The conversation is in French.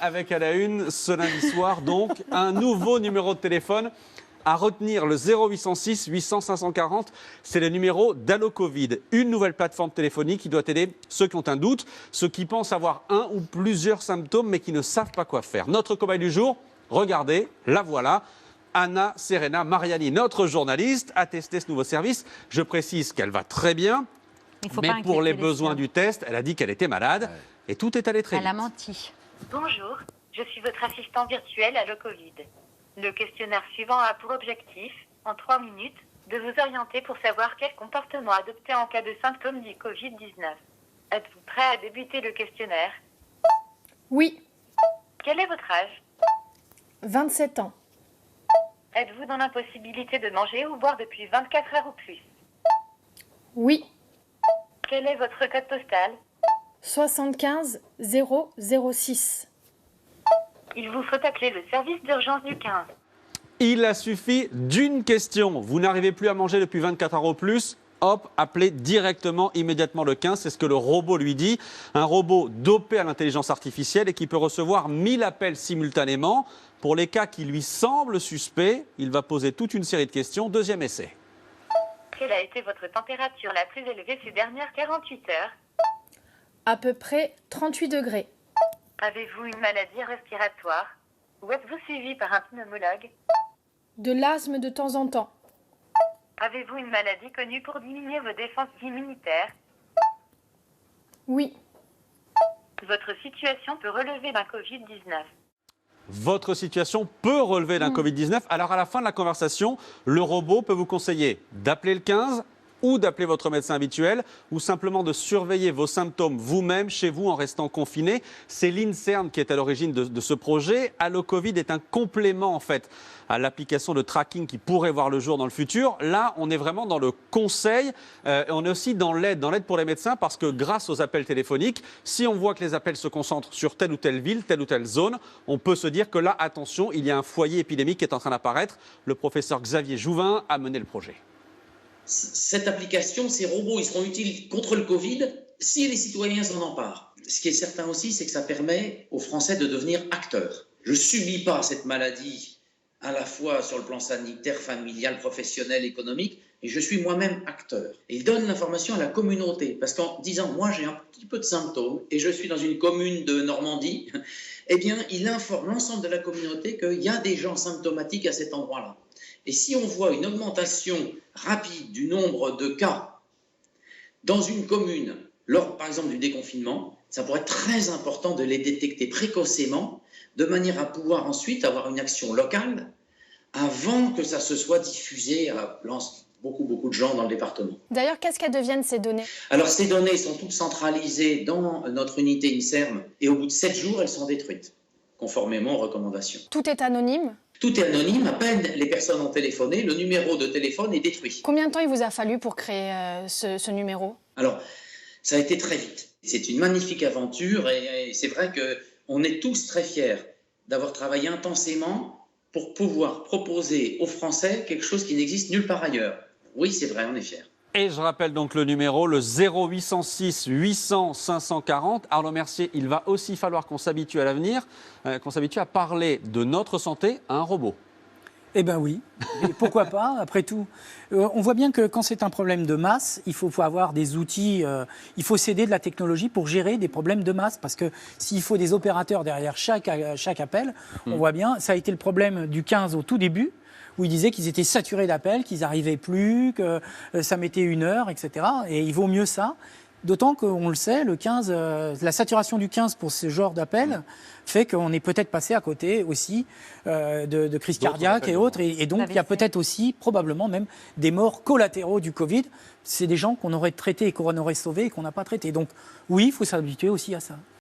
avec à la une ce lundi soir, donc, un nouveau numéro de téléphone à retenir, le 0806 800 540. C'est le numéro d'Allo Covid, une nouvelle plateforme téléphonique qui doit aider ceux qui ont un doute, ceux qui pensent avoir un ou plusieurs symptômes mais qui ne savent pas quoi faire. Notre cobaye du jour, regardez, la voilà. Anna Serena Mariani, notre journaliste, a testé ce nouveau service. Je précise qu'elle va très bien, mais pour les besoins du test, elle a dit qu'elle était malade et tout est allé très vite. Elle a menti. Bonjour, je suis votre assistant virtuel Allo Covid. Le questionnaire suivant a pour objectif, en 3 minutes, de vous orienter pour savoir quel comportement adopter en cas de symptômes du Covid-19. Êtes-vous prêt à débuter le questionnaire? Oui, Quel est votre âge? 27 ans. Êtes-vous dans l'impossibilité de manger ou boire depuis 24 heures ou plus? Oui, Quel est votre code postal? 75 006. Il vous faut appeler le service d'urgence du 15. Il a suffi d'une question. Vous n'arrivez plus à manger depuis 24 heures ou plus. Hop, appelez directement, immédiatement le 15. C'est ce que le robot lui dit. Un robot dopé à l'intelligence artificielle et qui peut recevoir 1000 appels simultanément. Pour les cas qui lui semblent suspects, il va poser toute une série de questions. Deuxième essai. Quelle a été votre température la plus élevée ces dernières 48 heures? À peu près 38 degrés. Avez-vous une maladie respiratoire? Ou êtes-vous suivi par un pneumologue? De l'asthme de temps en temps. Avez-vous une maladie connue pour diminuer vos défenses immunitaires? Oui, Votre situation peut relever d'un Covid-19. Votre situation peut relever d'un Covid-19. Alors à la fin de la conversation, le robot peut vous conseiller d'appeler le 15 ou d'appeler votre médecin habituel ou simplement de surveiller vos symptômes vous-même chez vous en restant confiné. C'est l'INSERM qui est à l'origine de ce projet. Allo Covid est un complément en fait à l'application de tracking qui pourrait voir le jour dans le futur. Là, on est vraiment dans le conseil et on est aussi dans l'aide pour les médecins parce que grâce aux appels téléphoniques, si on voit que les appels se concentrent sur telle ou telle ville, telle ou telle zone, on peut se dire que là, attention, il y a un foyer épidémique qui est en train d'apparaître. Le professeur Xavier Jouvin a mené le projet. Cette application, ces robots, ils seront utiles contre le Covid si les citoyens s'en emparent. Ce qui est certain aussi, c'est que ça permet aux Français de devenir acteurs. Je ne subis pas cette maladie à la fois sur le plan sanitaire, familial, professionnel, économique, et je suis moi-même acteur. Et il donne l'information à la communauté, parce qu'en disant « moi j'ai un petit peu de symptômes et je suis dans une commune de Normandie », eh bien il informe l'ensemble de la communauté qu'il y a des gens symptomatiques à cet endroit-là. Et si on voit une augmentation rapide du nombre de cas dans une commune, lors par exemple du déconfinement, ça pourrait être très important de les détecter précocement, de manière à pouvoir ensuite avoir une action locale avant que ça se soit diffusé à beaucoup de gens dans le département. D'ailleurs, qu'est-ce qu'elles deviennent ces données? Alors ces données sont toutes centralisées dans notre unité INSERM et au bout de 7 jours, elles sont détruites, conformément aux recommandations. Tout est anonyme? Tout est anonyme, à peine les personnes ont téléphoné, le numéro de téléphone est détruit. Combien de temps il vous a fallu pour créer ce numéro? Alors, ça a été très vite. C'est une magnifique aventure et c'est vrai qu'on est tous très fiers d'avoir travaillé intensément pour pouvoir proposer aux Français quelque chose qui n'existe nulle part ailleurs. Oui, c'est vrai, on est fiers. Et je rappelle donc le numéro, le 0806 800 540. Arnaud Mercier, il va aussi falloir qu'on s'habitue à l'avenir, qu'on s'habitue à parler de notre santé à un robot. Eh bien oui, et pourquoi pas, après tout. On voit bien que quand c'est un problème de masse, il faut avoir des outils, il faut s'aider de la technologie pour gérer des problèmes de masse. Parce que s'il faut des opérateurs derrière chaque appel, on voit bien, ça a été le problème du 15 au tout début, où ils disaient qu'ils étaient saturés d'appels, qu'ils n'arrivaient plus, que ça mettait 1 heure, etc. Et il vaut mieux ça. D'autant qu'on le sait, le 15, la saturation du 15 pour ce genre d'appel fait qu'on est peut-être passé à côté aussi de crises cardiaques et autres. Et donc, il y a peut-être aussi, probablement même, des morts collatéraux du Covid. C'est des gens qu'on aurait traités et qu'on aurait sauvés et qu'on n'a pas traités. Donc oui, il faut s'habituer aussi à ça.